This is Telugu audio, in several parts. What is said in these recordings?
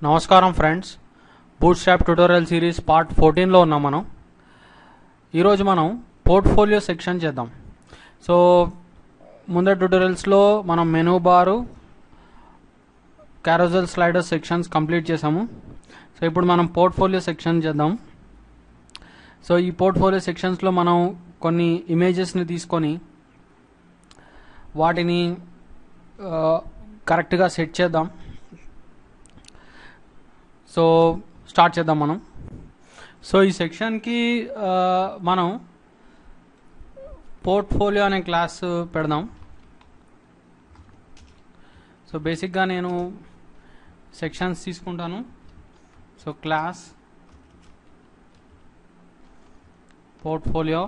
నమస్కారం friends, bootstrap tutorial series part 14లో ఉన్నాం. ఈరోజు మనం పోర్ట్ఫోలియో సెక్షన్ చేద్దాం. సో ముందర ట్యుటోరియల్స్లో మనం మెనూ బారు, క్యారోజల్ స్లైడర్ సెక్షన్స్ కంప్లీట్ చేసాము. సో ఇప్పుడు మనం పోర్ట్ఫోలియో సెక్షన్ చేద్దాం. సో ఈ పోర్ట్ఫోలియో సెక్షన్స్లో మనం కొన్ని ఇమేజెస్ని తీసుకొని వాటిని కరెక్ట్గా సెట్ చేద్దాం. సో స్టార్ట్ చేద్దాం మనం. సో ఈ సెక్షన్కి మనం పోర్ట్ఫోలియో అనే క్లాస్ పెడదాం. సో బేసిక్గా నేను సెక్షన్స్ తీసుకుంటాను. సో క్లాస్ పోర్ట్ఫోలియో,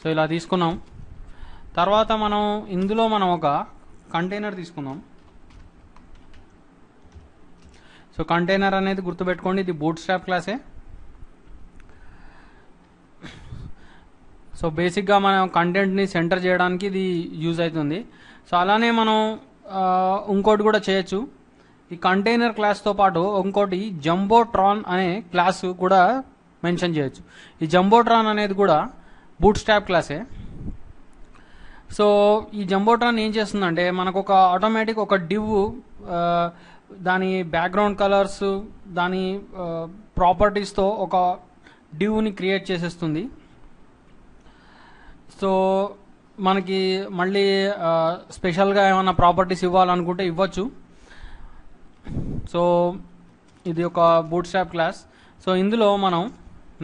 సో ఇలా తీసుకున్నాం. తర్వాత మనం ఇందులో ఒక కంటైనర్ తీసుకుందాం. సో కంటైనర్ అనేది గుర్తుపెట్టుకోండి, ఇది బూట్స్ట్రాప్ క్లాసే. సో బేసిక్గా మనం కంటెంట్ని సెంటర్ చేయడానికి ఇది యూజ్ అవుతుంది. సో అలానే మనం ఇంకోటి కూడా చేయొచ్చు. ఈ కంటైనర్ క్లాస్తో పాటు ఇంకోటి జంబోట్రాన్ అనే క్లాస్ కూడా మెన్షన్ చేయొచ్చు. ఈ జంబోట్రాన్ అనేది కూడా బూట్స్ట్రాప్ క్లాసే. సో ఈ జంబోట్రాన్ ఏం చేస్తుందంటే మనకు ఒక ఆటోమేటిక్ ఒక డివ్, దాని బ్యాక్గ్రౌండ్ కలర్స్, దాని ప్రాపర్టీస్తో ఒక డివ్ని క్రియేట్ చేసేస్తుంది. సో మనకి మళ్ళీ స్పెషల్గా ఏమైనా ప్రాపర్టీస్ ఇవ్వాలనుకుంటే ఇవ్వచ్చు. సో ఇది ఒక బూట్స్ట్రాప్ క్లాస్. సో ఇందులో మనం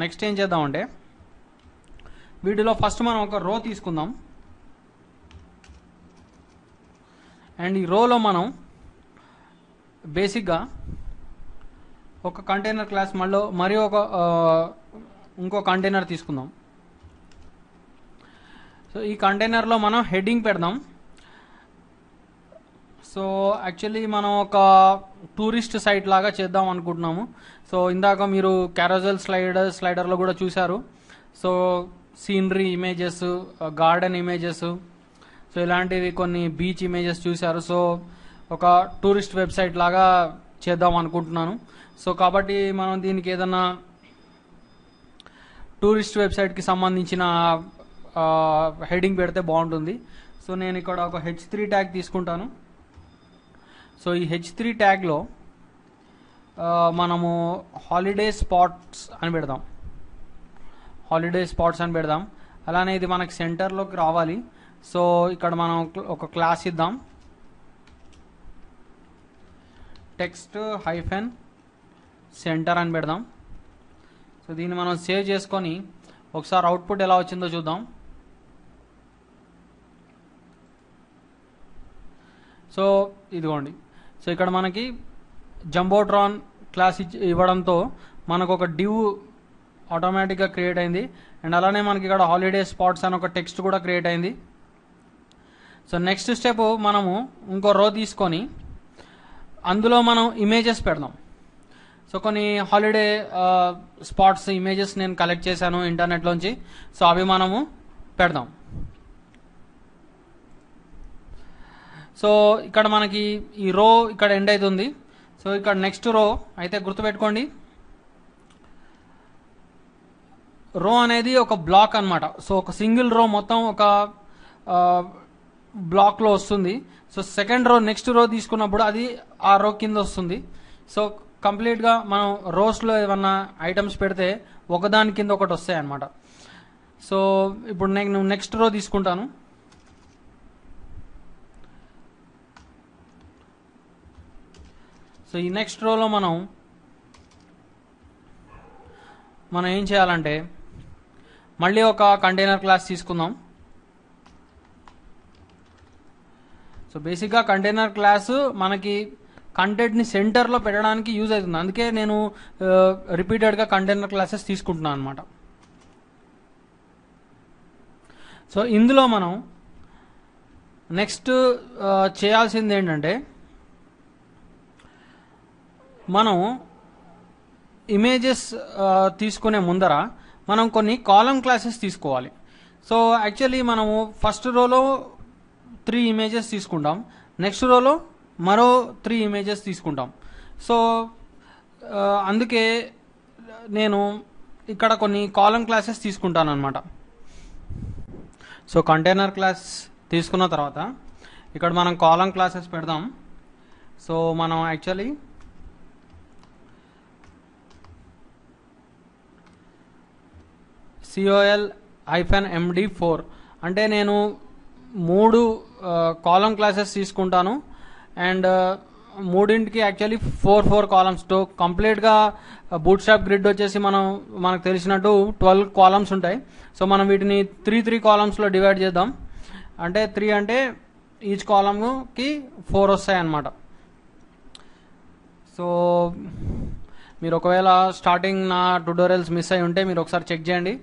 నెక్స్ట్ ఏం చేద్దామంటే వీటిలో ఫస్ట్ మనం ఒక రో తీసుకుందాం. అండ్ ఈ రోలో మనం బేసిక్గా ఒక కంటైనర్ క్లాస్ మరియు ఇంకో కంటైనర్ తీసుకుందాం. సో ఈ కంటైనర్లో మనం హెడ్డింగ్ పెడదాం. సో యాక్చువల్లీ మనం ఒక టూరిస్ట్ సైట్ లాగా చేద్దాం అనుకుంటున్నాము. సో ఇందాక మీరు క్యారోజల్ స్లైడర్లో కూడా చూశారు. So scenery images, garden images, so ఇలాంటివి కొన్ని బీచ్ ఇమేజెస్ చూశారు. సో ఒక టూరిస్ట్ వెబ్సైట్ లాగా చేద్దాం అనుకుంటున్నాను. సో కాబట్టి మనం దీనికి ఏదన్నా టూరిస్ట్ వెబ్సైట్కి సంబంధించిన హెడ్డింగ్ పెడితే బాగుంటుంది. సో నేను ఇక్కడ ఒక H3 ట్యాగ్ తీసుకుంటాను. సో ఈ H3 ట్యాగ్లో మనము హాలిడే స్పాట్స్ అని పెడదాం. అలానే ఇది మనకి సెంటర్లోకి రావాలి. సో ఇక్కడ మనం ఒక క్లాస్ ఇద్దాం, టెక్స్ట్ హైఫెన్ సెంటర్ అని పెడదాం. సో దీన్ని మనం సేవ్ చేసుకొని ఒకసారి అవుట్పుట్ ఎలా వచ్చిందో చూద్దాం. సో ఇదిగోండి. సో ఇక్కడ మనకి జంబోట్రాన్ క్లాస్ ఇవ్వడంతో మనకు ఒక డివ్ ఆటోమేటిక్గా క్రియేట్ అయింది. అండ్ అలానే మనకి ఇక్కడ హాలిడే స్పాట్స్ అని ఒక టెక్స్ట్ కూడా క్రియేట్ అయింది. సో నెక్స్ట్ స్టెప్ మనము ఇంకో రో తీసుకొని అందులో మనం ఇమేజెస్ పెడదాం. సో కొన్ని హాలిడే స్పాట్స్ ఇమేజెస్ నేను కలెక్ట్ చేశాను ఇంటర్నెట్లోంచి. సో అవి మనము పెడదాం. సో ఇక్కడ మనకి ఈ రో ఇక్కడ ఎండ్ అవుతుంది. సో ఇక్కడ నెక్స్ట్ రో అయితే గుర్తుపెట్టుకోండి, రో అనేది ఒక బ్లాక్ అన్నమాట. సో ఒక సింగిల్ రో మొత్తం ఒక బ్లాక్లో వస్తుంది. సో సెకండ్ రో నెక్స్ట్ రో తీసుకున్నప్పుడు అది ఆ రో కింద వస్తుంది. సో కంప్లీట్గా మనం రోస్లో ఏమన్నా ఐటమ్స్ పెడితే ఒకదాని కింద ఒకటి వస్తాయి అన్నమాట. సో ఇప్పుడు నేను నెక్స్ట్ రో తీసుకుంటాను. సో ఈ నెక్స్ట్ రోలో మనం ఏం చేయాలంటే మళ్ళీ ఒక కంటైనర్ క్లాస్ తీసుకుందాం. సో బేసిక్గా కంటైనర్ క్లాస్ మనకి కంటెంట్ని సెంటర్లో పెట్టడానికి యూజ్ అవుతుంది. అందుకే నేను రిపీటెడ్గా కంటైనర్ క్లాసెస్ తీసుకుంటున్నాను అనమాట. సో ఇందులో మనం నెక్స్ట్ చేయాల్సింది ఏంటంటే మనం ఇమేజెస్ తీసుకునే ముందర మనం కొన్ని కాలమ్ క్లాసెస్ తీసుకోవాలి. సో యాక్చువల్లీ మనము ఫస్ట్ రోలో 3 ఇమేజెస్ తీసుకుంటాం, నెక్స్ట్ రోలో మరో 3 ఇమేజెస్ తీసుకుంటాం. సో అందుకే నేను ఇక్కడ కొన్ని కాలం క్లాసెస్ తీసుకుంటాను అనమాట. సో కంటైనర్ క్లాస్ తీసుకున్న తర్వాత ఇక్కడ మనం కాలం క్లాసెస్ పెడదాం. సో మనం యాక్చువల్లీ COL-MD4 అంటే నేను 3 కాలం క్లాసెస్ తీసుకుంటాను. అండ్ మూడింటికి యాక్చువల్లీ 4 కాలమ్స్. తో కంప్లీట్గా బూట్స్ట్రాప్ గ్రిడ్ వచ్చేసి మనకు తెలిసినట్టు 12 కాలమ్స్ ఉంటాయి. సో మనం వీటిని 3 కాలమ్స్లో డివైడ్ చేద్దాం. అంటే 3 అంటే ఈచ్ కాలమ్కి 4 వస్తాయి అన్నమాట. సో మీరు ఒకవేళ స్టార్టింగ్ నా ట్యుటోరియల్స్ మిస్ అయి ఉంటే మీరు ఒకసారి చెక్ చేయండి.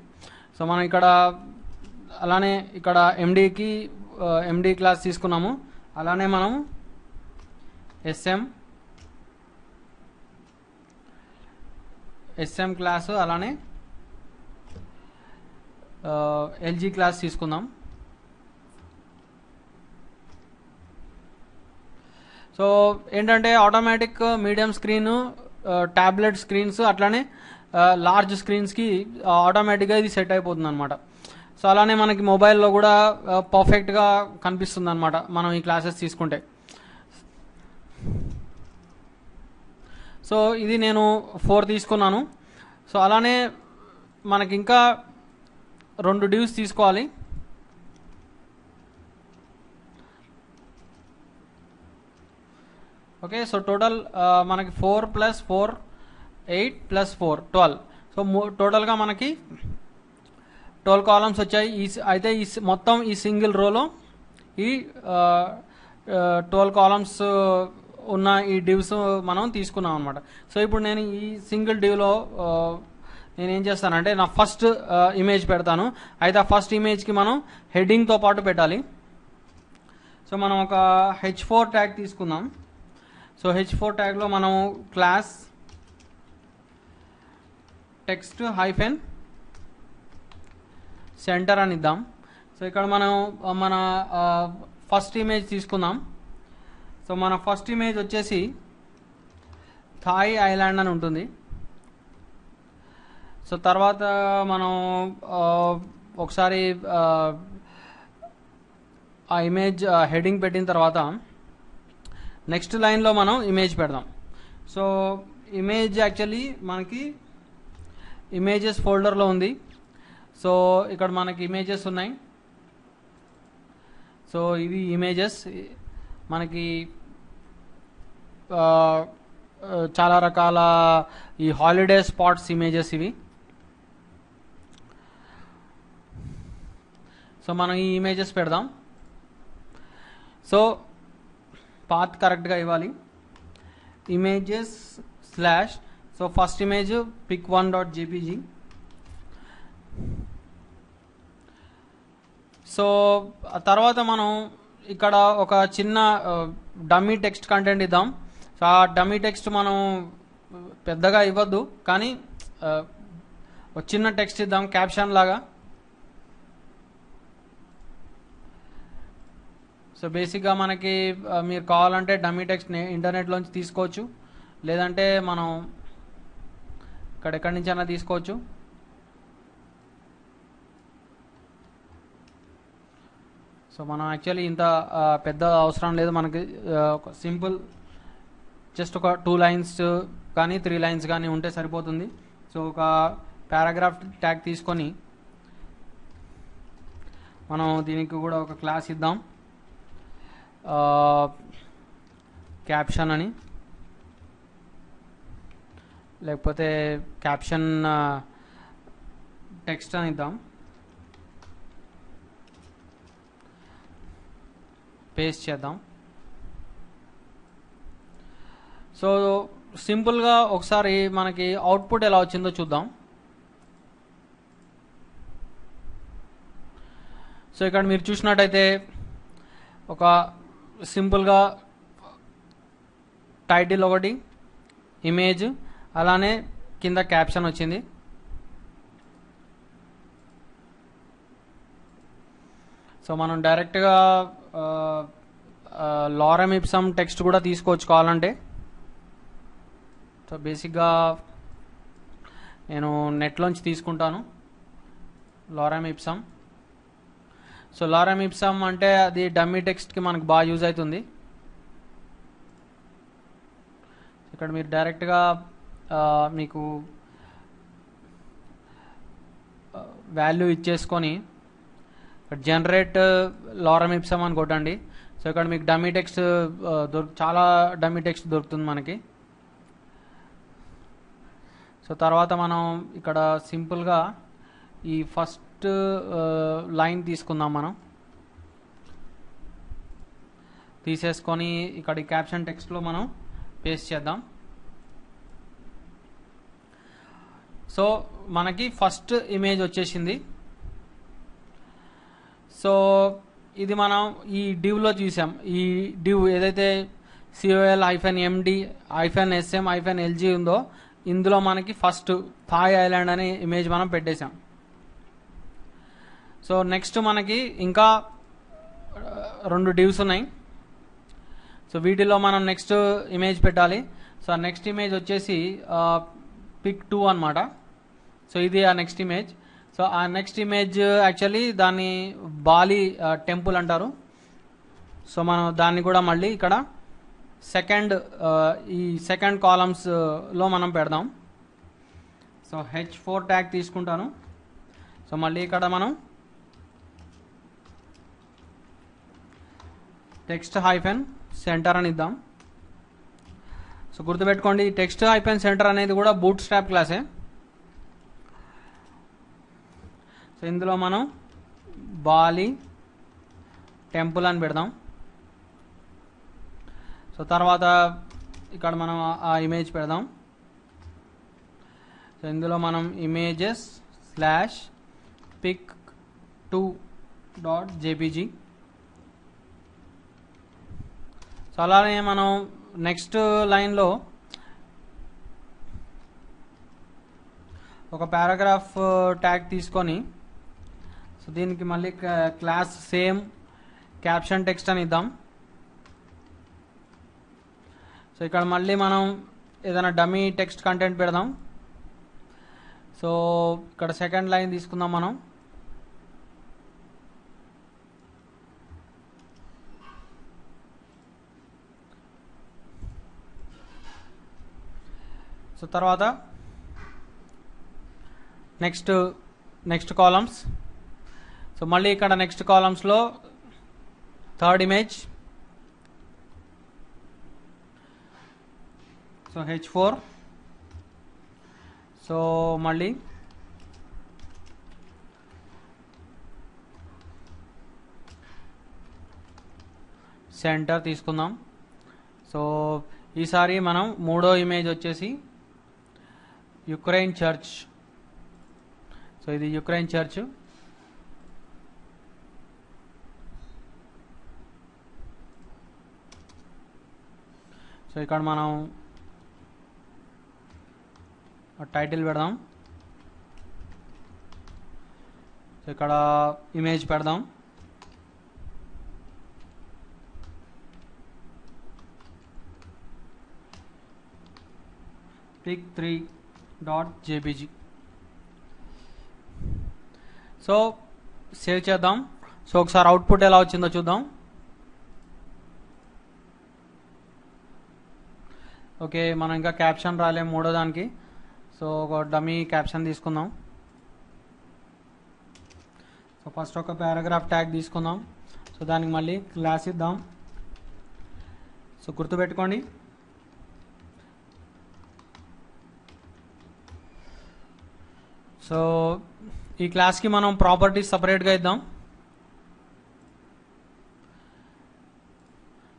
సో మనం ఇక్కడ అలానే ఇక్కడ ఎండి క్లాస్ తీసుకున్నాము. అలానే మనం ఎస్ఎం క్లాసు అలానే ఎల్జీ క్లాస్ తీసుకుందాం. సో ఏంటంటే automatic medium screen, tablet screens అట్లానే లార్జ్ స్క్రీన్స్కి ఆటోమేటిక్గా ఇది సెట్ అయిపోతుంది అనమాట. సో అలానే మనకి మొబైల్లో కూడా పర్ఫెక్ట్గా కనిపిస్తుంది అనమాట మనం ఈ క్లాసెస్ తీసుకుంటే. సో ఇది నేను 4 తీసుకున్నాను. సో అలానే మనకి ఇంకా 2 divs తీసుకోవాలి. ఓకే, సో టోటల్ మనకి 4 + 4 8 + 4 12. సో టోటల్గా మనకి 12 కాలమ్స్ వచ్చాయి. అయితే ఈ మొత్తం ఈ సింగిల్ రోలో ఈ 12 కాలమ్స్ ఉన్న ఈ డివ్స్ మనం తీసుకున్నాం అనమాట. సో ఇప్పుడు నేను ఈ సింగిల్ డివ్లో నేను ఏం చేస్తానంటే నా ఫస్ట్ ఇమేజ్ పెడతాను. అయితే ఆ ఫస్ట్ ఇమేజ్కి మనం హెడ్డింగ్తో పాటు పెట్టాలి. సో మనం ఒక H4 ట్యాగ్ తీసుకుందాం. సో H4 ట్యాగ్లో మనం క్లాస్ టెక్స్ట్ -సెంటర్ అని ఇద్దాం. సో ఇక్కడ మనం మన ఫస్ట్ ఇమేజ్ తీసుకుందాం. సో మన ఫస్ట్ ఇమేజ్ వచ్చేసి థాయ్ ఐలాండ్ అని ఉంటుంది. సో తర్వాత మనం ఒకసారి ఆ ఇమేజ్ హెడ్డింగ్ పెట్టిన తర్వాత నెక్స్ట్ లైన్లో మనం ఇమేజ్ పెడదాం. సో ఇమేజ్ యాక్చువల్లీ మనకి ఇమేజెస్ ఫోల్డర్లో ఉంది. సో ఇక్కడ మనకి ఇమేజెస్ ఉన్నాయి. సో ఇవి ఇమేజెస్ మనకి చాలా రకాల ఈ హాలిడే స్పాట్స్ ఇమేజెస్ ఇవి. సో మనం ఈ ఇమేజెస్ పెడదాం. సో పాత్ కరెక్ట్గా ఇవ్వాలి. Images / so first image pic1.jpg. So తర్వాత మనం ఇక్కడ ఒక చిన్న డమ్మీ టెక్స్ట్ కంటెంట్ ఇద్దాం. సో ఆ డమ్మీ టెక్స్ట్ మనం పెద్దగా ఇవ్వద్దు, కానీ ఒక చిన్న టెక్స్ట్ ఇద్దాం క్యాప్షన్ లాగా. సో బేసిక్గా మనకి మీరు కావాలంటే డమ్మీ టెక్స్ట్ ఇంటర్నెట్లోంచి తీసుకోవచ్చు, లేదంటే మనం ఎక్కడి నుంచైనా తీసుకోవచ్చు. సో మనం యాక్చువల్లీ ఇంత పెద్ద అవసరం లేదు మనకి. ఒక సింపుల్ జస్ట్ ఒక 2 lines కానీ 3 lines కానీ ఉంటే సరిపోతుంది. సో ఒక పారాగ్రాఫ్ ట్యాగ్ తీసుకొని మనం దీనికి కూడా ఒక క్లాస్ ఇద్దాం, క్యాప్షన్ అని, లేకపోతే క్యాప్షన్ టెక్స్ట్ అని ఇద్దాం. పేస్ట్ చేద్దాం. సో సింపుల్గా ఒకసారి మనకి అవుట్పుట్ ఎలా వచ్చిందో చూద్దాం. సో ఇక్కడ మీరు చూసినట్టయితే ఒక సింపుల్గా టైటిల్ ఒకటి, ఇమేజ్, అలానే కింద క్యాప్షన్ వచ్చింది. సో మనం డైరెక్ట్గా లారెమ్ ఇప్సమ్ టెక్స్ట్ కూడా తీసుకోవచ్చు కావాలంటే. సో బేసిక్గా నేను నెట్లోంచి తీసుకుంటాను లారెమ్ ఇప్సమ్. సో లారెమ్ ఇప్సమ్ అంటే అది డమ్మీ టెక్స్ట్కి మనకు బాగా యూజ్ అవుతుంది. ఇక్కడ మీరు డైరెక్ట్గా మీకు వాల్యూ ఇచ్చేసుకొని జనరేట్ లారెమ్ ఇప్సమ్ అని కొట్టండి. సో ఇక్కడ మీకు డమ్మీ టెక్స్ట్ చాలా డమ్మీ టెక్స్ట్ దొరుకుతుంది మనకి. సో తర్వాత మనం ఇక్కడ సింపుల్గా ఈ ఫస్ట్ లైన్ తీసుకుందాం. మనం తీసేసుకొని ఇక్కడ ఈ క్యాప్షన్ టెక్స్ట్లో మనం పేస్ట్ చేద్దాం. సో మనకి ఫస్ట్ ఇమేజ్ వచ్చేసింది. సో ఇది మనం ఈ డివ్లో చూసాం. ఈ డివ్ ఏదైతే COL-MD-SM-LG ఉందో ఇందులో మనకి ఫస్ట్ థాయ్ ఐలాండ్ అనే ఇమేజ్ మనం పెట్టేశాం. సో నెక్స్ట్ మనకి ఇంకా 2 డివ్స్ ఉన్నాయి. సో వీటిలో మనం నెక్స్ట్ ఇమేజ్ పెట్టాలి. సో నెక్స్ట్ ఇమేజ్ వచ్చేసి పిక్ 2 అనమాట. సో ఇది ఆ నెక్స్ట్ ఇమేజ్. సో ఆ నెక్స్ట్ ఇమేజ్ యాక్చువల్లీ దాన్ని బాలి టెంపుల్ అంటారు. సో మనం దాన్ని కూడా మళ్ళీ ఇక్కడ ఈ సెకండ్ కాలమ్స్లో మనం పెడదాం. సో H4 ట్యాగ్ తీసుకుంటాను. సో మళ్ళీ ఇక్కడ మనం టెక్స్ట్ హైఫెన్ సెంటర్ అని ఇద్దాం. సో గుర్తుపెట్టుకోండి, టెక్స్ట్ హైఫెన్ సెంటర్ అనేది కూడా బూట్ స్ట్రాప్ క్లాసే. సో ఇందులో మనం బాలి టెంపుల్ అని పెడదాం. సో తర్వాత ఇక్కడ మనం ఆ ఇమేజ్ పెడదాం. సో ఇందులో మనం images/pic2.jpg. సో అలానే మనం నెక్స్ట్ లైన్లో ఒక పారాగ్రాఫ్ ట్యాగ్ తీసుకొని సో దీనికి మళ్ళీ క్లాస్ సేమ్ క్యాప్షన్ టెక్స్ట్ అని ఇద్దాం. సో ఇక్కడ మళ్ళీ మనం ఏదైనా డమ్మీ టెక్స్ట్ కంటెంట్ పెడదాం. సో ఇక్కడ సెకండ్ లైన్ తీసుకుందాం మనం. సో తర్వాత నెక్స్ట్ కాలమ్స్. సో మళ్ళీ ఇక్కడ నెక్స్ట్ కాలమ్స్లో third image. So H4. So మళ్ళీ సెంటర్ తీసుకుందాం. సో ఈసారి మనం మూడో ఇమేజ్ వచ్చేసి యుక్రెయిన్ చర్చ్. సో ఇది యుక్రెయిన్ చర్చ్. సో ఇక్కడ మనం టైటిల్ పెడదాం. సో ఇక్కడ ఇమేజ్ పెడదాం. pic3.jpg. సో సేవ్ చేద్దాం. సో ఒకసారి అవుట్పుట్ ఎలా వచ్చిందో చూద్దాం. ఓకే, మనం ఇంకా క్యాప్షన్ రాలేం మూడో దానికి. సో ఒక డమ్మీ క్యాప్షన్ తీసుకుందాం. సో ఫస్ట్ ఒక పారాగ్రాఫ్ ట్యాగ్ తీసుకుందాం. సో దానికి మళ్ళీ క్లాస్ ఇద్దాం. సో గుర్తుపెట్టుకోండి, సో ఈ క్లాస్కి మనం ప్రాపర్టీస్ సపరేట్గా ఇద్దాం.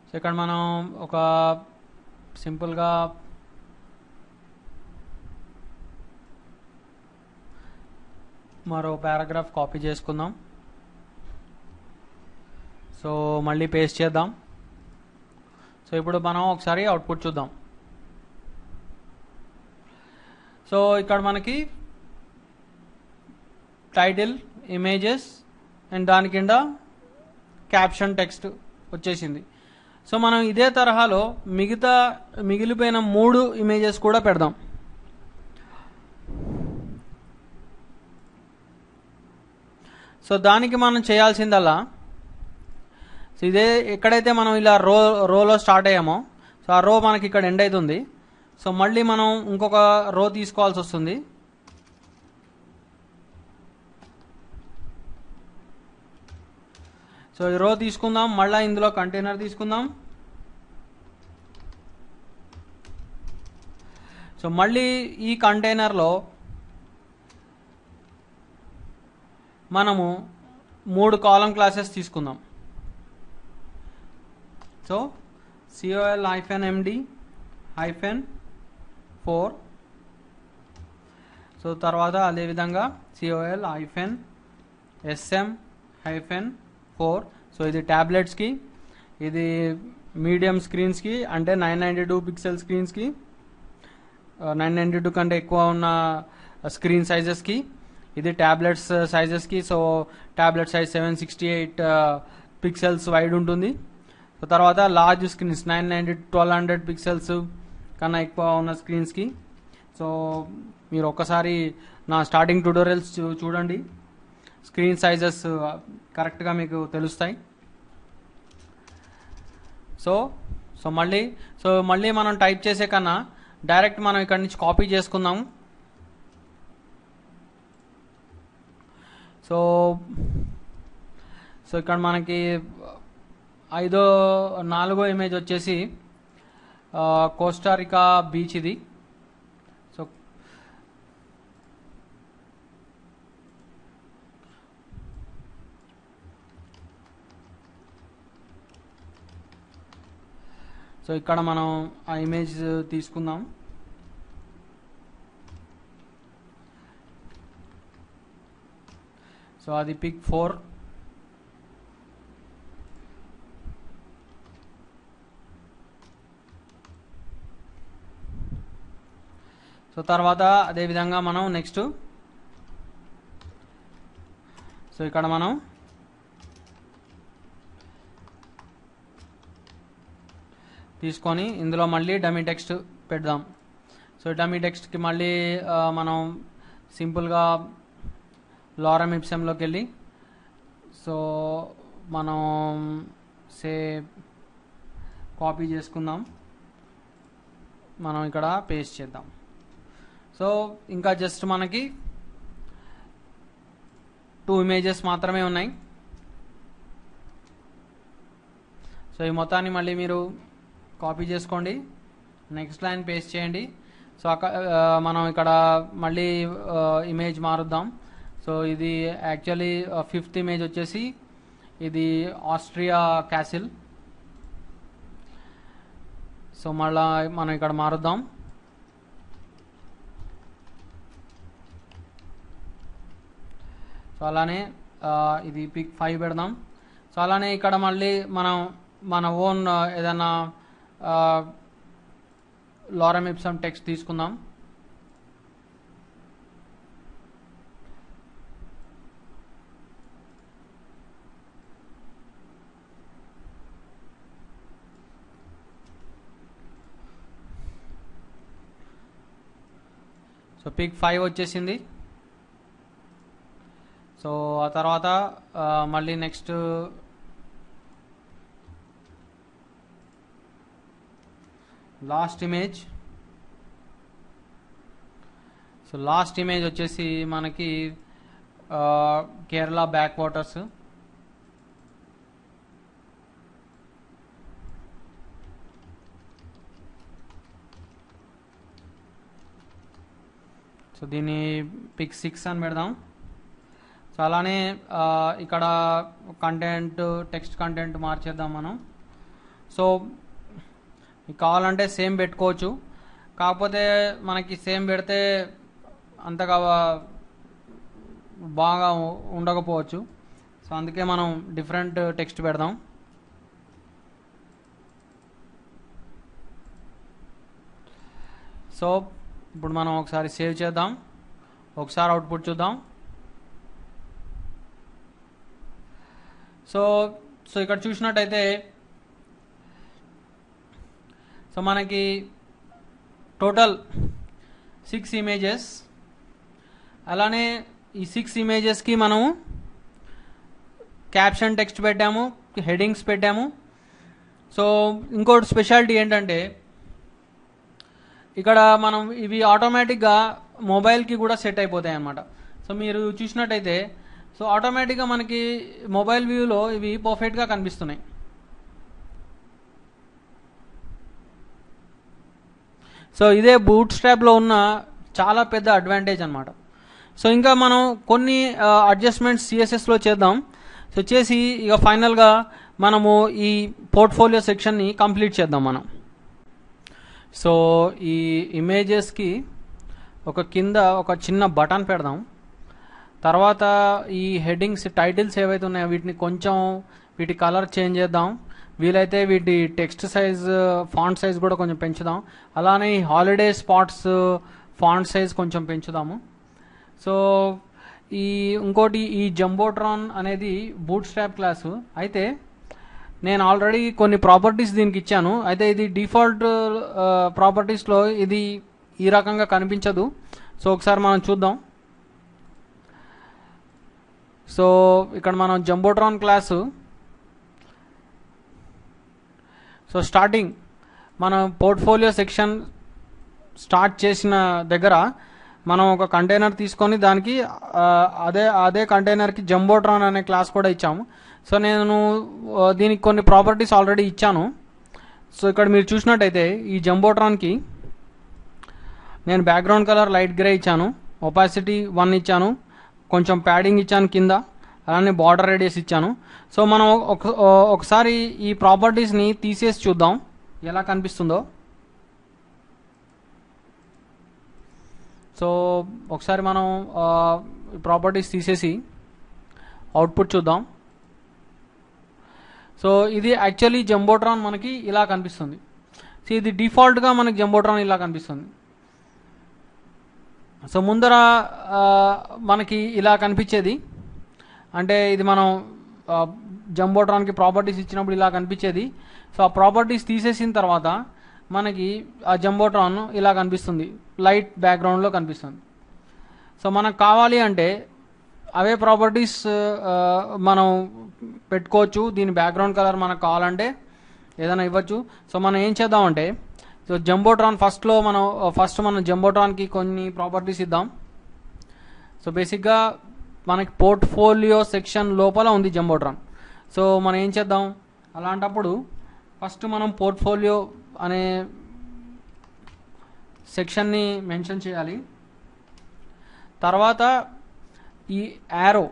సో ఇక్కడ మనం ఒక సింపుల్గా మరో పారాగ్రాఫ్ కాపీ చేసుకుందాం. సో మళ్ళీ పేస్ట్ చేద్దాం. సో ఇప్పుడు మనం ఒకసారి అవుట్పుట్ చూద్దాం. సో ఇక్కడ మనకి టైటిల్, ఇమేజెస్ అండ్ దాని కింద క్యాప్షన్ టెక్స్ట్ వచ్చేసింది. సో మనం ఇదే తరహాలో మిగిలిపోయిన 3 ఇమేజెస్ కూడా పెడదాం. సో దానికి మనం చేయాల్సిందల్లా, సో ఇదే ఎక్కడైతే మనం ఇలా రోలో స్టార్ట్ అయ్యామో, సో ఆ రో మనకి ఇక్కడ ఎండ్ అవుతుంది. సో మళ్ళీ మనం ఇంకొక రో తీసుకోవాల్సి వస్తుంది. సో ఈ రో తీసుకుందాం, మళ్ళీ ఇందులో కంటైనర్ తీసుకుందాం. సో మళ్ళీ ఈ కంటైనర్లో మనము 3 కాలం క్లాసెస్ తీసుకుందాం. సో col-md-4, సో తర్వాత అదేవిధంగా col-sm-4. సో ఇది ట్యాబ్లెట్స్కి, ఇది మీడియం స్క్రీన్స్కి, అంటే 992 పిక్సెల్ స్క్రీన్స్కి, 992 కంటే ఎక్కువ ఉన్న స్క్రీన్ సైజెస్కి. ఇది ట్యాబ్లెట్స్ సైజెస్కి. So tablet size 768 pixels wide ఉంటుంది. సో తర్వాత లార్జ్ స్క్రీన్స్ 1200 పిక్సెల్స్ కన్నా ఎక్కువ ఉన్న స్క్రీన్స్కి. సో మీరు ఒక్కసారి నా స్టార్టింగ్ ట్యూటోరియల్స్ చూడండి, స్క్రీన్ సైజెస్ కరెక్ట్గా మీకు తెలుస్తాయి. సో మళ్ళీ మనం టైప్ చేసే కన్నా డైరెక్ట్ మనం ఇక్కడ నుంచి కాపీ చేసుకుందాం. సో ఇక్కడ మనకి 4వ ఇమేజ్ వచ్చేసి కోస్టారికా బీచ్ ఇది. సో ఇక్కడ మనం ఆ ఇమేజ్ తీసుకుందాం. సో అది పిక్ 4. సో తర్వాత అదేవిధంగా మనం నెక్స్ట్, సో ఇక్కడ మనం తీసుకొని ఇందులో మళ్ళీ డమీ టెక్స్ట్ పెడదాం. సో డమీ టెక్స్ట్కి మళ్ళీ మనం సింపుల్గా లారమ్ ఇప్సమ్లోకి వెళ్ళి, సో మనం కాపీ చేసుకుందాం, మనం ఇక్కడ పేస్ట్ చేద్దాం. సో ఇంకా జస్ట్ మనకి 2 ఇమేజెస్ మాత్రమే ఉన్నాయి. సో ఈ మొత్తాన్ని మళ్ళీ మీరు కాపీ చేసుకోండి, నెక్స్ట్ లైన్ పేస్ట్ చేయండి. సో మనం ఇక్కడ మళ్ళీ ఇమేజ్ మారుద్దాం. సో ఇది యాక్చువల్లీ 5th ఇమేజ్ వచ్చేసి ఇది ఆస్ట్రియా క్యాసిల్. సో మళ్ళా మనం ఇక్కడ మారుద్దాం. సో అలానే ఇది పిక్ 5 పెడదాం. సో అలానే ఇక్కడ మళ్ళీ మనం మన ఓన్ ఏదైనా లారమ్ ఇప్సమ్ టెక్స్ట్ తీసుకుందాం. సో పిక్ 5 వచ్చేసింది. సో ఆ తర్వాత మళ్ళీ next last image. So last image వచ్చేసి మనకి కేరళ బ్యాక్ వాటర్స్. సో దీన్ని పిక్ 6 అని పెడదాం. సో అలానే ఇక్కడ టెక్స్ట్ కంటెంట్ మార్చేద్దాం మనం. సో కావాలంటే సేమ్ పెట్టుకోవచ్చు, కాకపోతే మనకి సేమ్ పెడితే అంతగా బాగా ఉండకపోవచ్చు. సో అందుకే మనం డిఫరెంట్ టెక్స్ట్ పెడదాం. సో ఇప్పుడు మనం ఒకసారి సేవ్ చేద్దాం, ఒకసారి అవుట్పుట్ చూద్దాం. సో ఇక్కడ చూసినట్టయితే సో మనకి టోటల్ 6 ఇమేజెస్. అలానే ఈ 6 ఇమేజెస్కి మనము క్యాప్షన్ టెక్స్ట్ పెట్టాము, హెడింగ్స్ పెట్టాము. సో ఇంకోటి స్పెషాలిటీ ఏంటంటే ఇక్కడ మనం ఇవి ఆటోమేటిక్గా మొబైల్కి కూడా సెట్ అయిపోతాయి అన్నమాట. సో మీరు చూసినట్టయితే సో ఆటోమేటిక్గా మనకి మొబైల్ వ్యూలో ఇవి పర్ఫెక్ట్గా కనిపిస్తున్నాయి. సో ఇదే బూట్ స్ట్రాప్లో ఉన్న చాలా పెద్ద అడ్వాంటేజ్ అన్నమాట. సో ఇంకా మనం కొన్ని అడ్జస్ట్మెంట్స్ సిఎస్ఎస్లో చేద్దాం. సో చేసి ఇక ఫైనల్గా మనము ఈ పోర్ట్ఫోలియో సెక్షన్ని కంప్లీట్ చేద్దాం మనం. సో ఈ ఇమేజెస్కి కింద ఒక చిన్న బటన్ పెడదాం. తర్వాత ఈ హెడ్డింగ్స్ టైటిల్స్ ఏవైతే ఉన్నాయో వీటిని కొంచెం వీటి కలర్ చేంజ్ చేద్దాం. వీలైతే వీటి టెక్స్ట్ సైజ్ ఫాంట్ సైజ్ కూడా కొంచెం పెంచుదాం. అలానే ఈ హాలిడే స్పాట్స్ ఫాంట్ సైజ్ కొంచెం పెంచుదాము. సో ఇంకోటి ఈ జంబోట్రాన్ అనేది బూట్ స్ట్రాప్ క్లాసు. అయితే నేను ఆల్రెడీ కొన్ని ప్రాపర్టీస్ దీనికి ఇచ్చాను. అయితే ఇది డిఫాల్ట్ ప్రాపర్టీస్లో ఇది ఈ రకంగా కనిపించదు. సో ఒకసారి మనం చూద్దాం. సో ఇక్కడ మనం జంబోట్రాన్ క్లాసు సో స్టార్టింగ్ మనం పోర్ట్ఫోలియో సెక్షన్ స్టార్ట్ చేసిన దగ్గర మనం ఒక కంటైనర్ తీసుకొని దానికి అదే కంటైనర్కి జంబోట్రాన్ అనే క్లాస్ కూడా ఇచ్చాము. సో నేను దీనికి కొన్ని ప్రాపర్టీస్ ఆల్రెడీ ఇచ్చాను. సో ఇక్కడ మీరు చూసినట్టయితే ఈ జంబోట్రాన్కి నేను బ్యాక్గ్రౌండ్ కలర్ లైట్ గ్రే ఇచ్చాను, ఒపాసిటీ 1 ఇచ్చాను, కొంచెం ప్యాడింగ్ ఇచ్చాను కింద, అలానే బార్డర్ రేడియస్ ఇచ్చాను. సో మనం ఒకసారి ఈ ప్రాపర్టీస్ని తీసేసి చూద్దాం ఎలా కనిపిస్తుందో. సో ఒకసారి మనం ప్రాపర్టీస్ తీసేసి అవుట్పుట్ చూద్దాం. సో ఇది యాక్చువల్లీ జంబోట్రాన్ మనకి ఇలా కనిపిస్తుంది. సో ఇది డిఫాల్ట్గా మనకి జంబోట్రాన్ ఇలా కనిపిస్తుంది. సో ముందర మనకి ఇలా కనిపించేది, అంటే ఇది మనం జంబోట్రాన్కి ప్రాపర్టీస్ ఇచ్చినప్పుడు ఇలా కనిపించేది. సో ఆ ప్రాపర్టీస్ తీసేసిన తర్వాత మనకి ఆ జంబోట్రాన్ ఇలా కనిపిస్తుంది, లైట్ బ్యాక్గ్రౌండ్లో కనిపిస్తుంది. సో మనకు కావాలి అంటే అవే ప్రాపర్టీస్ మనం పెట్టుకోవచ్చు. దీని బ్యాక్గ్రౌండ్ కలర్ మనకు కావాలంటే ఏదైనా ఇవ్వచ్చు. సో మనం ఏం చేద్దామంటే సో జంబోట్రాన్ ఫస్ట్ మనం జంబోట్రాన్కి కొన్ని ప్రాపర్టీస్ ఇద్దాం. సో బేసిక్గా మనకి పోర్ట్ఫోలియో సెక్షన్ లోపల ఉంది జంబోట్రాన్. సో మనం ఏం చేద్దాం, అలాంటప్పుడు ఫస్ట్ మనం పోర్ట్ఫోలియో అనే సెక్షన్ని మెన్షన్ చేయాలి. తర్వాత ఈ యారో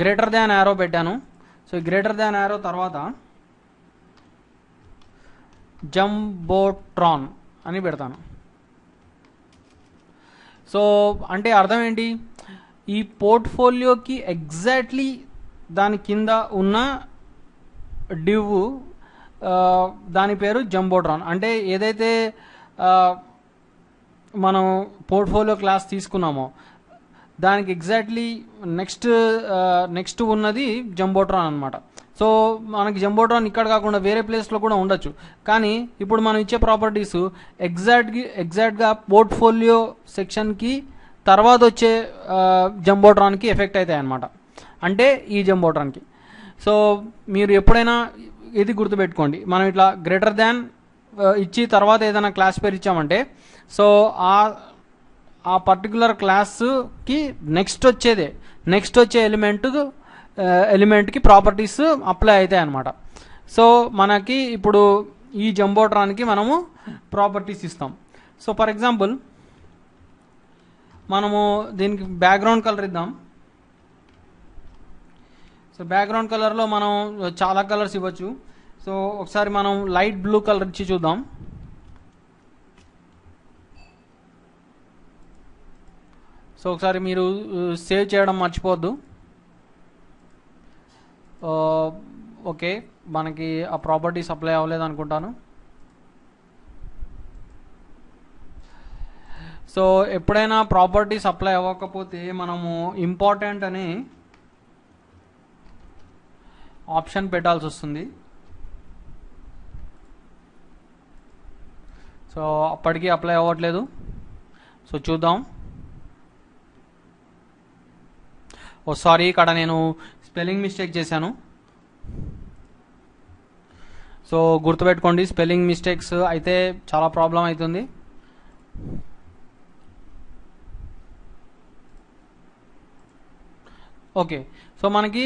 గ్రేటర్ దాన్ యారో పెట్టాను. సో గ్రేటర్ దాన్ యారో తర్వాత జంబోట్రాన్ అని పెడతాను. సో అంటే అర్థం ఏంటి, ఈ పోర్ట్ఫోలియోకి ఎగ్జాక్ట్లీ దాని కింద ఉన్న డివ్ దాని పేరు జంబోట్రాన్. అంటే ఏదైతే మనం పోర్ట్ఫోలియో క్లాస్ తీసుకున్నామో దానికి ఎగ్జాక్ట్లీ నెక్స్ట్ ఉన్నది జంబోట్రాన్ అనమాట. సో మనకి జంబోట్రాన్ ఇక్కడ కాకుండా వేరే ప్లేస్లో కూడా ఉండొచ్చు. కానీ ఇప్పుడు మనం ఇచ్చే ప్రాపర్టీస్ ఎగ్జాక్ట్గా పోర్ట్ఫోలియో సెక్షన్కి తర్వాత వచ్చే జంబోట్రాన్కి ఎఫెక్ట్ అవుతాయి అన్నమాట, అంటే ఈ జంబోట్రాన్కి. సో మీరు ఎప్పుడైనా ఇది గుర్తుపెట్టుకోండి, మనం ఇట్లా గ్రేటర్ దాన్ ఇచ్చి తర్వాత ఏదైనా క్లాస్ పేరు ఇచ్చామంటే సో ఆ పర్టికులర్ క్లాస్కి నెక్స్ట్ వచ్చే ఎలిమెంట్కి ప్రాపర్టీస్ అప్లై అవుతాయి అన్నమాట. సో మనకి ఇప్పుడు ఈ జంబోట్రాన్కి మనము ప్రాపర్టీస్ ఇస్తాం. సో ఫర్ ఎగ్జాంపుల్ మనము దీనికి బ్యాక్గ్రౌండ్ కలర్ ఇద్దాం. సో బ్యాక్గ్రౌండ్ కలర్లో మనం చాలా కలర్స్ ఇవ్వచ్చు. సో ఒకసారి మనం లైట్ బ్లూ కలర్ ఇచ్చి చూద్దాం. సో ఒకసారి మీరు సేవ్ చేయడం మర్చిపోవద్దు. ఓకే, మనకి ఆ ప్రాపర్టీస్ అప్లై అవ్వలేదు అనుకుంటాను. సో ఎప్పుడైనా ప్రాపర్టీస్ అప్లై అవ్వకపోతే మనము ఇంపార్టెంట్ అనే ఆప్షన్ పెట్టాల్సి వస్తుంది. సో అప్పటికి అప్లై అవ్వట్లేదు. సో చూద్దాం. ఓ సారీ, ఇక్కడ నేను స్పెల్లింగ్ మిస్టేక్ చేశాను. సో గుర్తుపెట్టుకోండి, స్పెల్లింగ్ మిస్టేక్స్ అయితే చాలా ప్రాబ్లం అవుతుంది. ఓకే, సో మనకి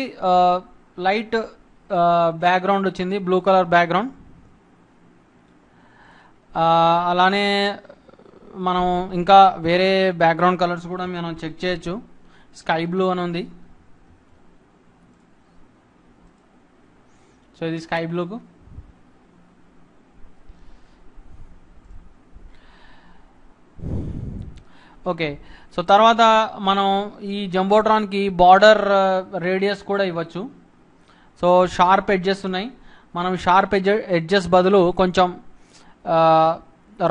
లైట్ బ్యాక్గ్రౌండ్ వచ్చింది, బ్లూ కలర్ బ్యాక్గ్రౌండ్. అలానే మనం ఇంకా వేరే బ్యాక్గ్రౌండ్ కలర్స్ కూడా మనం చెక్ చేయొచ్చు. స్కై బ్లూ అని ఉంది. సో ఇది స్కై బ్లూకు. ఓకే, సో తర్వాత మనం ఈ జంబోట్రాన్కి బార్డర్ రేడియస్ కూడా ఇవ్వచ్చు. సో షార్ప్ ఎడ్జెస్ ఉన్నాయి, మనం షార్ప్ ఎడ్జెస్ బదులు కొంచెం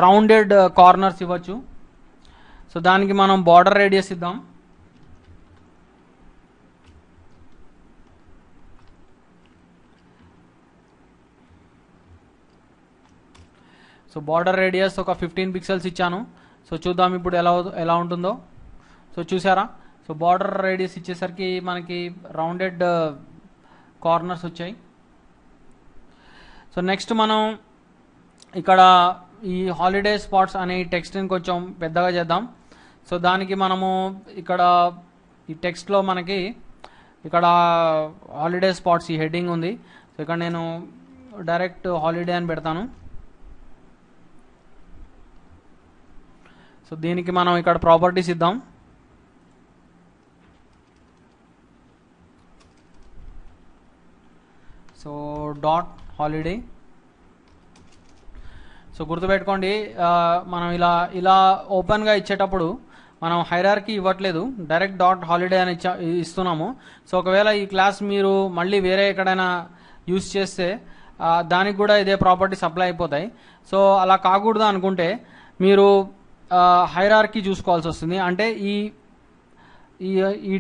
రౌండెడ్ కార్నర్స్ ఇవ్వచ్చు. సో దానికి మనం బార్డర్ రేడియస్ ఇద్దాం. సో బార్డర్ రేడియస్ ఒక 15 పిక్సెల్స్ ఇచ్చాను. సో చూద్దాం ఇప్పుడు ఎలా ఉంటుందో. సో చూసారా, సో బార్డర్ రేడియస్ ఇచ్చేసరికి మనకి రౌండెడ్ కార్నర్స్ వచ్చాయి. సో నెక్స్ట్ మనం ఇక్కడ ఈ హాలిడే స్పాట్స్ అనే టెక్స్ట్ని కొంచెం పెద్దగా చేద్దాం. సో దానికి మనము ఇక్కడ ఈ టెక్స్ట్లో మనకి ఇక్కడ హాలిడే స్పాట్స్ ఈ హెడ్డింగ్ ఉంది. సో ఇక్కడ నేను డైరెక్ట్ హాలిడే అని పెడతాను. సో దీనికి మనం ఇక్కడ ప్రాపర్టీస్ ఇద్దాం. So dot holiday. సో గుర్తుపెట్టుకోండి, మనం ఇలా ఓపెన్గా ఇచ్చేటప్పుడు మనం హైరార్కీ ఇవ్వట్లేదు, డైరెక్ట్ డాట్ హాలిడే అని ఇస్తున్నాము. సో ఒకవేళ ఈ క్లాస్ మీరు మళ్ళీ వేరే ఎక్కడైనా యూజ్ చేస్తే దానికి కూడా ఇదే ప్రాపర్టీస్ అప్లై అయిపోతాయి. సో అలా కాకూడదు అనుకుంటే మీరు హైరార్కీ చూసుకోవాల్సి వస్తుంది. అంటే ఈ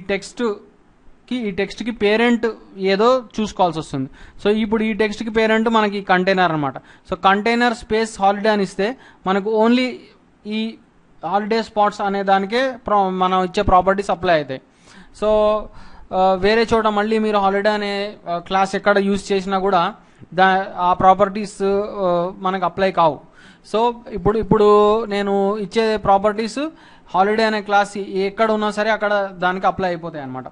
టెక్స్ట్కి పేరెంట్ ఏదో చూసుకోవాల్సి వస్తుంది. సో ఇప్పుడు ఈ టెక్స్ట్కి పేరెంట్ మనకి కంటైనర్ అనమాట. సో కంటైనర్ స్పేస్ హాలిడే అని ఇస్తే మనకు ఓన్లీ ఈ హాలిడే స్పాట్స్ అనే దానికే మనం ఇచ్చే ప్రాపర్టీస్ అప్లై అవుతాయి. సో వేరే చోట మళ్ళీ మీరు హాలిడే అనే క్లాస్ ఎక్కడ యూజ్ చేసినా కూడా ఆ ప్రాపర్టీస్ మనకు అప్లై కావు. సో ఇప్పుడు నేను ఇచ్చే ప్రాపర్టీస్ హాలిడే అనే క్లాస్ ఎక్కడ ఉన్నా సరే అక్కడ దానికి అప్లై అయిపోతాయి అనమాట.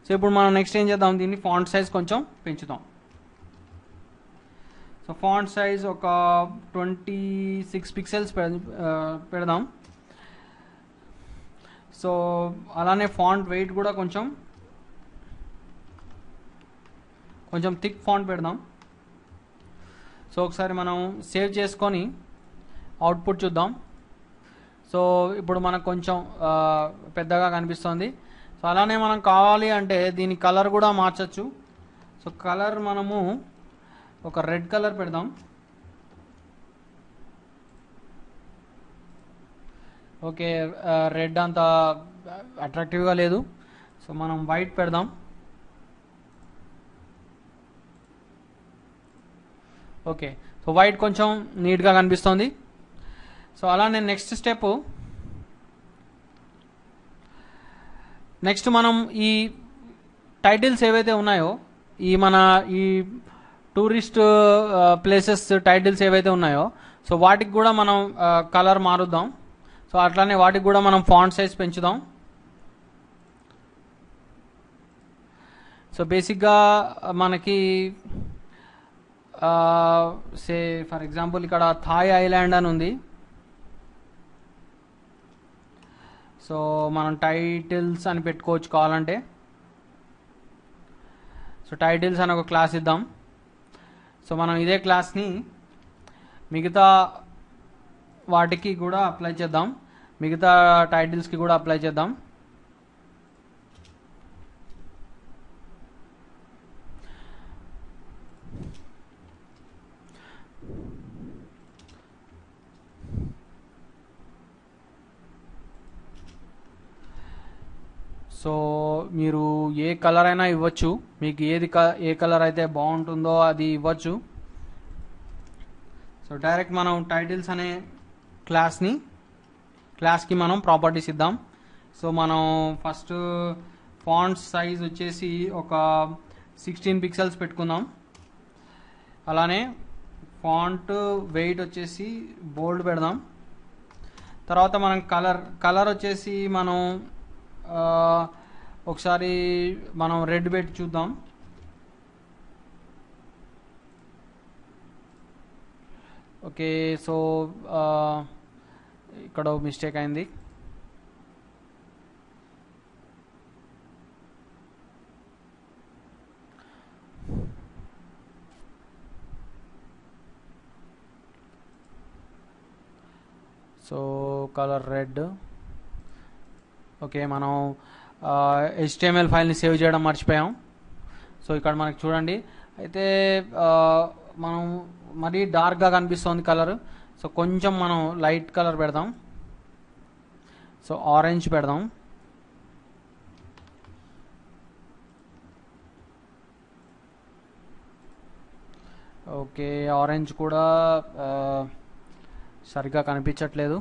సో ఇప్పుడు మనం నెక్స్ట్ ఏం చేద్దాం, దీన్ని ఫాంట్ సైజ్ కొంచెం పెంచుతాం. సో ఫాంట్ సైజ్ ఒక 26 పిక్సెల్స్ పెడదాం. సో అలానే ఫాంట్ వెయిట్ కూడా కొంచెం థిక్ ఫాంట్ పెడదాం. సో ఒకసారి మనం సేవ్ చేసుకొని అవుట్పుట్ చూద్దాం. సో ఇప్పుడు మనకు కొంచెం పెద్దగా కనిపిస్తుంది. సో అలానే మనం కావాలి అంటే దీని కలర్ కూడా మార్చచ్చు. సో కలర్ మనము ఒక రెడ్ కలర్ పెడదాం. ఓకే, రెడ్ అంత అట్రాక్టివ్గా లేదు. సో మనం వైట్ పెడదాం. ఓకే, సో వైట్ కొంచెం నీట్గా కనిపిస్తుంది. సో అలానే నెక్స్ట్ మనం ఈ టైటిల్స్ ఏవైతే ఉన్నాయో ఈ టూరిస్ట్ ప్లేసెస్ టైటిల్స్ ఏవైతే ఉన్నాయో సో వాటికి కూడా మనం కలర్ మారుద్దాం. సో అట్లానే వాటికి కూడా మనం ఫాంట్ సైజ్ పెంచుదాం. సో బేసిక్గా మనకి సే ఫర్ ఎగ్జాంపుల్ ఇక్కడ థాయ్ ఐలాండ్ అని ఉంది. సో మనం టైటిల్స్ అని పెట్టుకోవచ్చు కావాలంటే. సో టైటిల్స్ అని ఒక క్లాస్ ఇద్దాం. సో మనం ఇదే క్లాస్ని మిగతా వాటికి కూడా అప్లై చేద్దాం, మిగతా టైటిల్స్కి కూడా అప్లై చేద్దాం. సో మీరు ఏ కలర్ అయినా ఇవ్వచ్చు, మీకు ఏ కలర్ అయితే బాగుంటుందో అది ఇవ్వచ్చు. సో డైరెక్ట్ మనం టైటిల్స్ అనే క్లాస్కి మనం ప్రాపర్టీస్ ఇద్దాం. సో మనం ఫస్ట్ ఫాంట్ సైజ్ వచ్చేసి ఒక 16 పిక్సెల్స్ పెట్టుకుందాం. అలానే ఫాంట్ వెయిట్ వచ్చేసి బోల్డ్ పెడదాం. తర్వాత మనం కలర్ వచ్చేసి మనం ఒకసారి మనం రెడ్ పెట్టి చూద్దాం. ఓకే, సో ఇక్కడ మిస్టేక్ అయింది. So colour red. ఓకే, మనం HTML ఫైల్ని సేవ్ చేయడం మర్చిపోయాం. సో ఇక్కడ మనకి చూడండి, అయితే మనం మరీ డార్క్గా కనిపిస్తుంది కలర్. సో కొంచెం మనం లైట్ కలర్ పెడదాం. సో ఆరెంజ్ పెడదాం. ఓకే, ఆరెంజ్ కూడా సరిగ్గా కనిపించట్లేదు.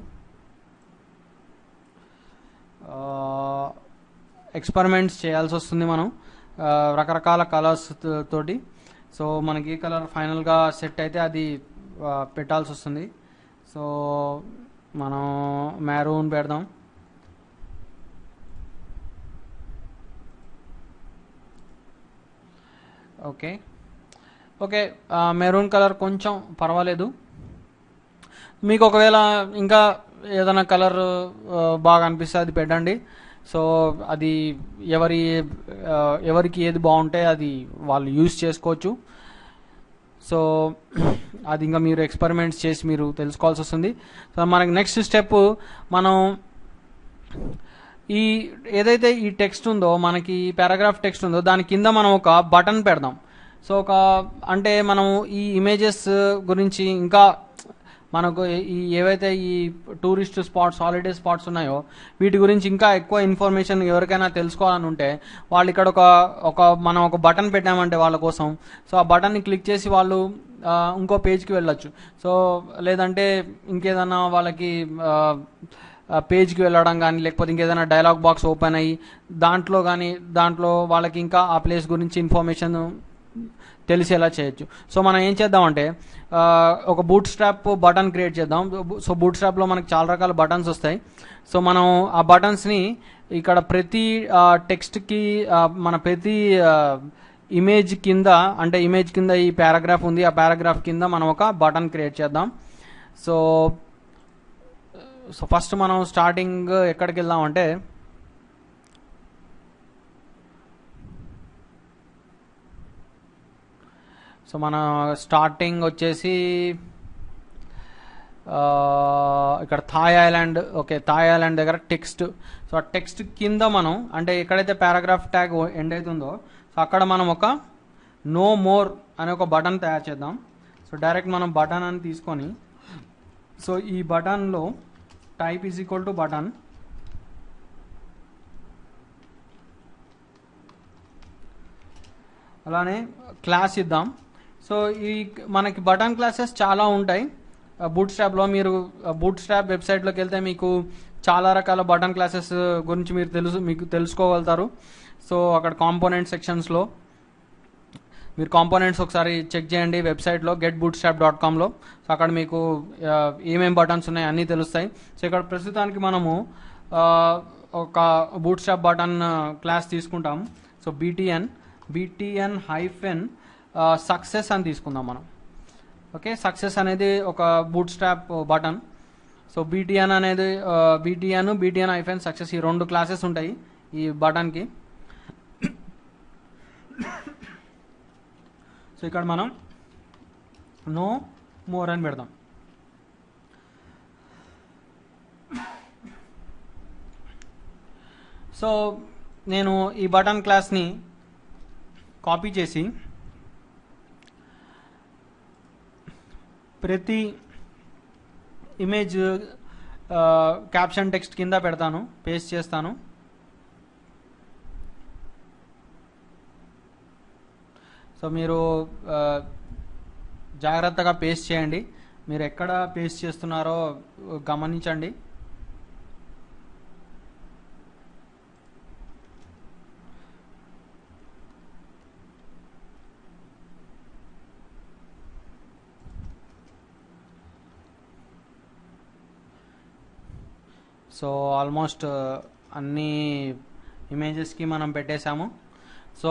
ఎక్స్పెరిమెంట్స్ చేయాల్సి వస్తుంది మనం రకరకాల కలర్స్ తోటి. సో మనకి ఏ కలర్ ఫైనల్గా సెట్ అయితే అది పెట్టాల్సి వస్తుంది. సో మనం మెరూన్ పెడదాం. ఓకే, మెరూన్ కలర్ కొంచెం పర్వాలేదు. మీకు ఒకవేళ ఇంకా ఏదైనా కలర్ బాగా అనిపిస్తే అది పెట్టండి. సో అది ఎవరికి ఏది బాగుంటే అది వాళ్ళు యూజ్ చేసుకోవచ్చు. సో అది ఇంకా మీరు ఎక్స్పెరిమెంట్స్ చేసి మీరు తెలుసుకోవాల్సి వస్తుంది. సో మనకి నెక్స్ట్ స్టెప్, మనం ఏదైతే ఈ టెక్స్ట్ ఉందో, మనకి పారాగ్రాఫ్ టెక్స్ట్ ఉందో, దాని కింద మనం ఒక బటన్ పెడదాం. సో అంటే మనం ఈ ఇమేజెస్ గురించి ఇంకా మనకు ఏవైతే ఈ టూరిస్ట్ స్పాట్స్, హాలిడే స్పాట్స్ ఉన్నాయో వీటి గురించి ఇంకా ఎక్కువ ఇన్ఫర్మేషన్ ఎవరికైనా తెలుసుకోవాలని ఉంటే వాళ్ళు ఇక్కడ మనం ఒక బటన్ పెట్టామంటే వాళ్ళ కోసం, సో ఆ బటన్ని క్లిక్ చేసి వాళ్ళు ఇంకో పేజ్కి వెళ్ళొచ్చు. సో లేదంటే ఇంకేదన్నా వాళ్ళకి పేజ్కి వెళ్ళడం కానీ, లేకపోతే ఇంకేదైనా డైలాగ్ బాక్స్ ఓపెన్ అయ్యి దాంట్లో వాళ్ళకి ఇంకా ఆ ప్లేస్ గురించి ఇన్ఫర్మేషన్ తెలిసేలా చేయొచ్చు. సో మనం ఏం చేద్దామంటే ఒక బూట్ స్ట్రాప్ బటన్ క్రియేట్ చేద్దాం. సో బూట్ స్ట్రాప్లో మనకి చాలా రకాల బటన్స్ వస్తాయి. సో మనం ఆ బటన్స్ని ఇక్కడ ప్రతి టెక్స్ట్కి మన ప్రతి ఇమేజ్ కింద, అంటే ఇమేజ్ కింద ఈ పారాగ్రాఫ్ ఉంది, ఆ పారాగ్రాఫ్ కింద మనం ఒక బటన్ క్రియేట్ చేద్దాం. సో ఫస్ట్ మనం స్టార్టింగ్ ఎక్కడికి వెళ్దామంటే, సో మన స్టార్టింగ్ వచ్చేసి ఇక్కడ Thai island. Okay, Thai island దగ్గర టెక్స్ట్. సో ఆ టెక్స్ట్ కింద మనం, అంటే ఎక్కడైతే పారాగ్రాఫ్ ట్యాగ్ ఎండ్ అవుతుందో సో అక్కడ మనం ఒక నో మోర్ అనే ఒక బటన్ తయారు చేద్దాం. సో డైరెక్ట్ మనం బటన్ అని తీసుకొని, సో ఈ బటన్లో type is equal to button, అలానే క్లాస్ ఇద్దాం. సో ఈ మనకి బటన్ క్లాసెస్ చాలా ఉంటాయి బూట్ స్ట్రాప్లో. మీరు బూట్ స్ట్రాప్ వెబ్సైట్లోకి వెళ్తే మీకు చాలా రకాల బటన్ క్లాసెస్ గురించి మీకు తెలుసుకోగలుగుతారు. సో అక్కడ కాంపోనెంట్ సెక్షన్స్లో మీరు కాంపోనెంట్స్ ఒకసారి చెక్ చేయండి వెబ్సైట్లో getbootstrap.comలో. సో అక్కడ మీకు ఏమేమి బటన్స్ ఉన్నాయి అన్నీ తెలుస్తాయి. సో ఇక్కడ ప్రస్తుతానికి మనము ఒక బూట్ స్ట్రాప్ బటన్ క్లాస్ తీసుకుంటాం. సో btn హైఫెన్ సక్సెస్ అని తీసుకుందాం మనం. ఓకే, సక్సెస్ అనేది ఒక boot strap button. So btn hyphen success, ఈ రెండు క్లాసెస్ ఉంటాయి ఈ బటన్కి. సో ఇక్కడ మనం నో మోర్ అని పెడదాం. సో నేను ఈ బటన్ క్లాస్ని కాపీ చేసి ప్రతి ఇమేజ్ క్యాప్షన్ టెక్స్ట్ కింద పెడతాను, పేస్ట్ చేస్తాను. సో మీరు జాగ్రత్తగా పేస్ట్ చేయండి, మీరు ఎక్కడ పేస్ట్ చేస్తున్నారో గమనించండి. సో ఆల్మోస్ట్ అన్ని ఇమేజెస్కి మనం పెట్టేశాము. సో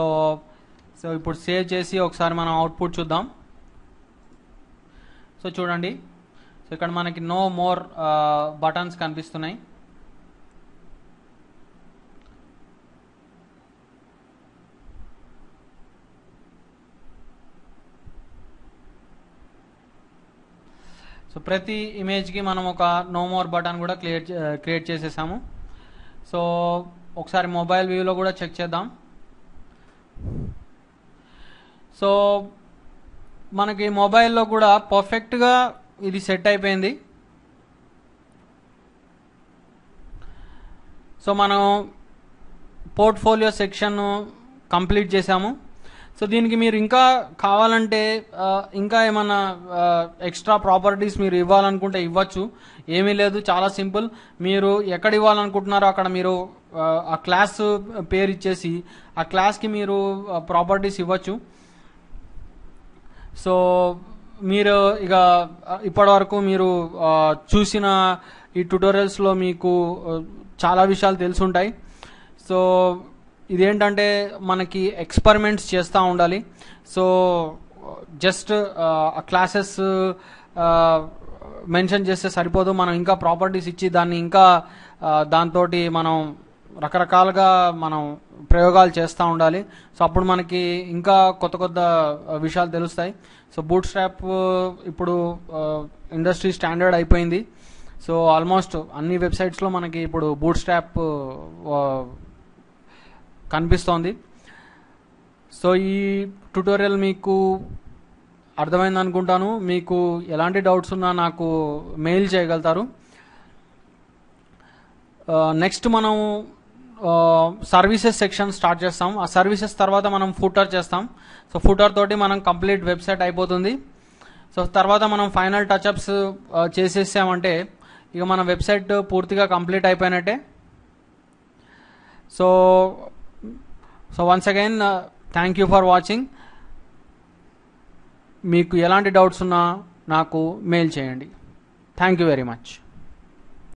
ఇప్పుడు సేవ్ చేసి ఒకసారి మనం అవుట్పుట్ చూద్దాం. సో చూడండి, సో ఇక్కడ మనకి నో మోర్ బటన్స్ కనిపిస్తున్నాయి. సో ప్రతి ఇమేజ్కి మనం ఒక నో మోర్ బటన్ కూడా క్రియేట్ చేసేసాము. సో ఒకసారి మొబైల్ వ్యూలో కూడా చెక్ చేద్దాం. సో మనకి మొబైల్లో కూడా పర్ఫెక్ట్గా ఇది సెట్ అయిపోయింది. సో మనం పోర్ట్ఫోలియో సెక్షన్ కంప్లీట్ చేసాము. సో దీనికి మీరు ఇంకా కావాలంటే ఇంకా ఏమన్నా ఎక్స్ట్రా ప్రాపర్టీస్ మీరు ఇవ్వాలనుకుంటే ఇవ్వచ్చు, ఏమీ లేదు, చాలా సింపుల్. మీరు ఎక్కడ ఇవ్వాలనుకుంటున్నారో అక్కడ మీరు ఆ క్లాస్ పేరు ఇచ్చేసి ఆ క్లాస్కి మీరు ప్రాపర్టీస్ ఇవ్వచ్చు. సో మీరు ఇక ఇప్పటివరకు మీరు చూసిన ఈ ట్యుటోరియల్స్లో మీకు చాలా విషయాలు తెలుసుంటాయి. సో ఇదేంటంటే మనకి ఎక్స్పెరిమెంట్స్ చేస్తూ ఉండాలి. సో జస్ట్ క్లాసెస్ మెన్షన్ చేస్తే సరిపోదు, మనం ఇంకా ప్రాపర్టీస్ ఇచ్చి దాన్ని ఇంకా దాంతో మనం రకరకాలుగా మనం ప్రయోగాలు చేస్తూ ఉండాలి. సో అప్పుడు మనకి ఇంకా కొత్త కొత్త విషయాలు తెలుస్తాయి. సో బూట్ స్ట్రాప్ ఇప్పుడు ఇండస్ట్రీ స్టాండర్డ్ అయిపోయింది. సో ఆల్మోస్ట్ అన్ని వెబ్సైట్స్లో మనకి ఇప్పుడు బూట్ స్ట్రాప్ కనిపిస్తోంది. సో ఈ ట్యుటోరియల్ మీకు అర్థమైంది అనుకుంటాను. మీకు ఎలాంటి డౌట్స్ ఉన్నా నాకు మెయిల్ చేయగలుగుతారు. నెక్స్ట్ మనం సర్వీసెస్ సెక్షన్ స్టార్ట్ చేస్తాం. ఆ సర్వీసెస్ తర్వాత మనం ఫూటర్ చేస్తాం. సో ఫూటర్ తోటి మనం కంప్లీట్ వెబ్సైట్ అయిపోతుంది. సో తర్వాత మనం ఫైనల్ టచ్అప్స్ చేసేసామంటే ఇక మన వెబ్సైట్ పూర్తిగా కంప్లీట్ అయిపోయినట్టే. So once again thank you for watching. మీకు ఎలాంటి డౌట్స్ ఉన్నా నాకు మెయిల్ చేయండి. Thank you very much.